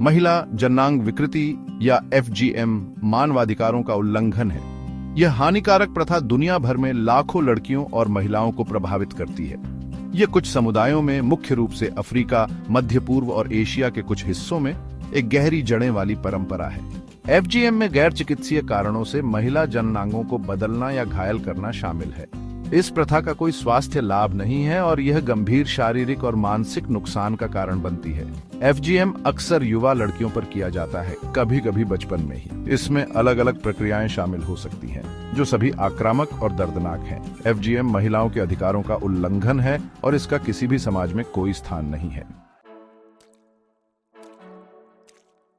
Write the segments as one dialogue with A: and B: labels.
A: महिला जनांग विकृति या FGM मानवाधिकारों का उल्लंघन है। यह हानिकारक प्रथा दुनिया भर में लाखों लड़कियों और महिलाओं को प्रभावित करती है। यह कुछ समुदायों में, मुख्य रूप से अफ्रीका, मध्य पूर्व और एशिया के कुछ हिस्सों में एक गहरी जड़ें वाली परंपरा है। FGM में गैर चिकित्सीय कारणों से महिला जननांगों को बदलना या घायल करना शामिल है। इस प्रथा का कोई स्वास्थ्य लाभ नहीं है और यह गंभीर शारीरिक और मानसिक नुकसान का कारण बनती है। FGM अक्सर युवा लड़कियों पर किया जाता है, कभी कभी बचपन में ही। इसमें अलग अलग प्रक्रियाएं शामिल हो सकती हैं, जो सभी आक्रामक और दर्दनाक हैं। FGM महिलाओं के अधिकारों का उल्लंघन है और इसका किसी भी समाज में कोई स्थान नहीं है।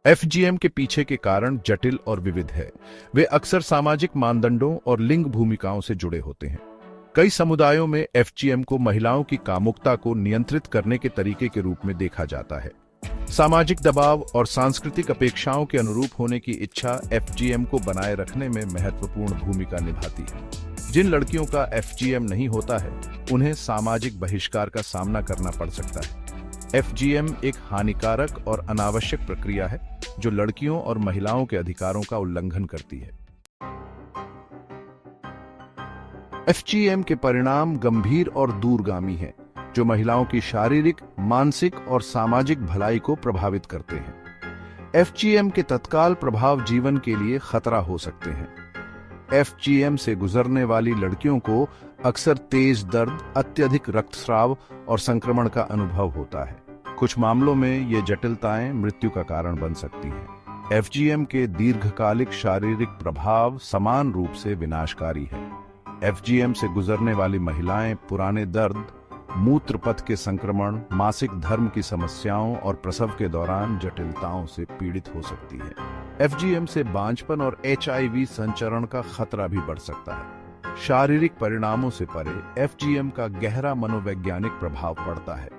A: FGM के पीछे के कारण जटिल और विविध है। वे अक्सर सामाजिक मानदंडों और लिंग भूमिकाओं से जुड़े होते हैं। कई समुदायों में FGM को महिलाओं की कामुकता को नियंत्रित करने के तरीके के रूप में देखा जाता है। सामाजिक दबाव और सांस्कृतिक अपेक्षाओं के अनुरूप होने की इच्छा FGM को बनाए रखने में महत्वपूर्ण भूमिका निभाती है। जिन लड़कियों का FGM नहीं होता है, उन्हें सामाजिक बहिष्कार का सामना करना पड़ सकता है। FGM एक हानिकारक और अनावश्यक प्रक्रिया है जो लड़कियों और महिलाओं के अधिकारों का उल्लंघन करती है। FGM के परिणाम गंभीर और दूरगामी हैं, जो महिलाओं की शारीरिक, मानसिक और सामाजिक भलाई को प्रभावित करते हैं। FGM के तत्काल प्रभाव जीवन के लिए खतरा हो सकते हैं। FGM से गुजरने वाली लड़कियों को अक्सर तेज दर्द, अत्यधिक रक्तस्राव और संक्रमण का अनुभव होता है। कुछ मामलों में ये जटिलताएं मृत्यु का कारण बन सकती हैं। FGM के दीर्घकालिक शारीरिक प्रभाव समान रूप से विनाशकारी है। FGM से गुजरने वाली महिलाएं पुराने दर्द, मूत्र पथ के संक्रमण, मासिक धर्म की समस्याओं और प्रसव के दौरान जटिलताओं से पीड़ित हो सकती हैं। FGM से बांझपन और HIV संचरण का खतरा भी बढ़ सकता है। शारीरिक परिणामों से परे FGM का गहरा मनोवैज्ञानिक प्रभाव पड़ता है।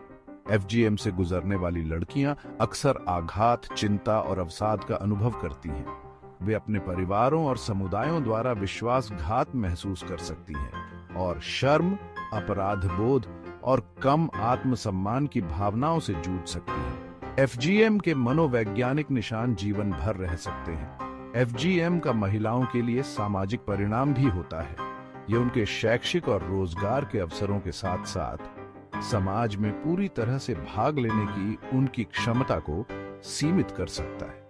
A: FGM से गुजरने वाली लड़कियां अक्सर आघात, चिंता और अवसाद का अनुभव करती हैं। वे अपने परिवारों और समुदायों द्वारा विश्वासघात महसूस कर सकती हैं और शर्म, अपराध बोध और कम आत्मसम्मान की भावनाओं से जूझ सकती हैं। FGM के मनोवैज्ञानिक निशान जीवन भर रह सकते हैं। FGM का महिलाओं के लिए सामाजिक परिणाम भी होता है। यह उनके शैक्षिक और रोजगार के अवसरों के साथ साथ समाज में पूरी तरह से भाग लेने की उनकी क्षमता को सीमित कर सकता है।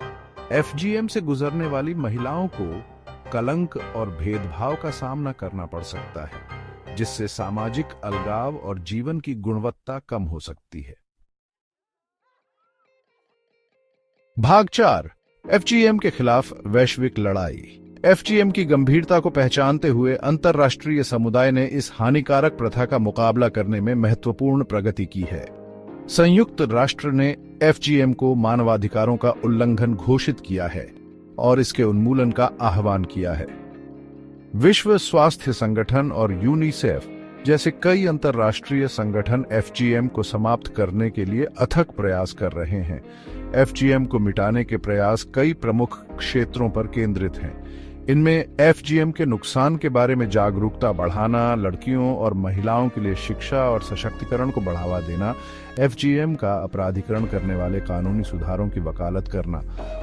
A: FGM से गुजरने वाली महिलाओं को कलंक और भेदभाव का सामना करना पड़ सकता है, जिससे सामाजिक अलगाव और जीवन की गुणवत्ता कम हो सकती है। भाग 4, FGM के खिलाफ वैश्विक लड़ाई। FGM की गंभीरता को पहचानते हुए अंतर्राष्ट्रीय समुदाय ने इस हानिकारक प्रथा का मुकाबला करने में महत्वपूर्ण प्रगति की है। संयुक्त राष्ट्र ने FGM को मानवाधिकारों का उल्लंघन घोषित किया है और इसके उन्मूलन का आह्वान किया है। विश्व स्वास्थ्य संगठन और यूनिसेफ जैसे कई अंतर्राष्ट्रीय संगठन FGM को समाप्त करने के लिए अथक प्रयास कर रहे हैं। FGM को मिटाने के प्रयास कई प्रमुख क्षेत्रों पर केंद्रित हैं। इनमें FGM के नुकसान के बारे में जागरूकता बढ़ाना, लड़कियों और महिलाओं के लिए शिक्षा और सशक्तिकरण को बढ़ावा देना, FGM का अपराधीकरण करने वाले कानूनी सुधारों की वकालत करना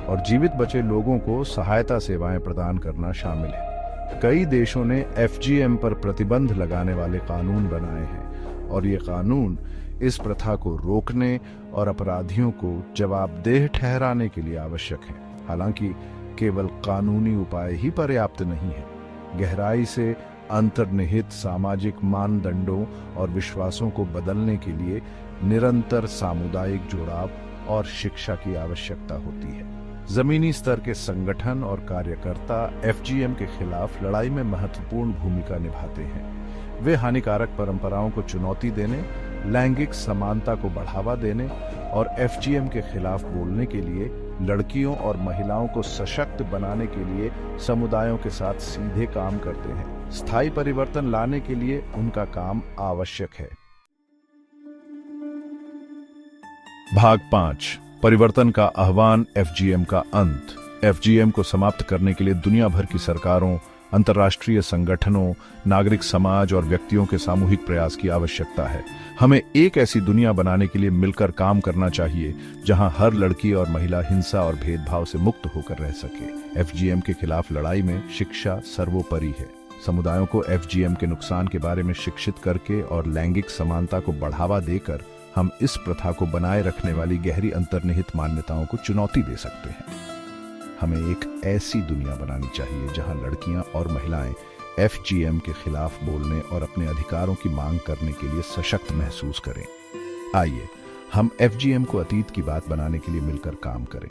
A: और जीवित बचे लोगों को सहायता सेवाएं प्रदान करना शामिल है। कई देशों ने FGM पर प्रतिबंध लगाने वाले कानून बनाए हैं और ये कानून इस प्रथा को रोकने और अपराधियों को जवाबदेह ठहराने के लिए आवश्यक हैं। हालांकि केवल कानूनी उपाय ही पर्याप्त नहीं है। गहराई से अंतर्निहित सामाजिक मानदंडों और विश्वासों को बदलने के लिए निरंतर सामुदायिक जुड़ाव और शिक्षा की आवश्यकता होती है। जमीनी स्तर के संगठन और कार्यकर्ता FGM के खिलाफ लड़ाई में महत्वपूर्ण भूमिका निभाते हैं। वे हानिकारक परंपराओं को चुनौती देने, लैंगिक समानता को बढ़ावा देने और FGM के खिलाफ बोलने के लिए लड़कियों और महिलाओं को सशक्त बनाने के लिए समुदायों के साथ सीधे काम करते हैं। स्थायी परिवर्तन लाने के लिए उनका काम आवश्यक है। भाग 5, परिवर्तन का आह्वान, FGM का अंत। FGM को समाप्त करने के लिए दुनिया भर की सरकारों, अंतर्राष्ट्रीय संगठनों, नागरिक समाज और व्यक्तियों के सामूहिक प्रयास की आवश्यकता है। हमें एक ऐसी दुनिया बनाने के लिए मिलकर काम करना चाहिए जहां हर लड़की और महिला हिंसा और भेदभाव से मुक्त होकर रह सके। एफजीएम के खिलाफ लड़ाई में शिक्षा सर्वोपरि है। समुदायों को एफजीएम के नुकसान के बारे में शिक्षित करके और लैंगिक समानता को बढ़ावा देकर हम इस प्रथा को बनाए रखने वाली गहरी अंतर्निहित मान्यताओं को चुनौती दे सकते हैं। हमें एक ऐसी दुनिया बनानी चाहिए जहां लड़कियां और महिलाएं एफजीएम के खिलाफ बोलने और अपने अधिकारों की मांग करने के लिए सशक्त महसूस करें। आइए हम एफजीएम को अतीत की बात बनाने के लिए मिलकर काम करें।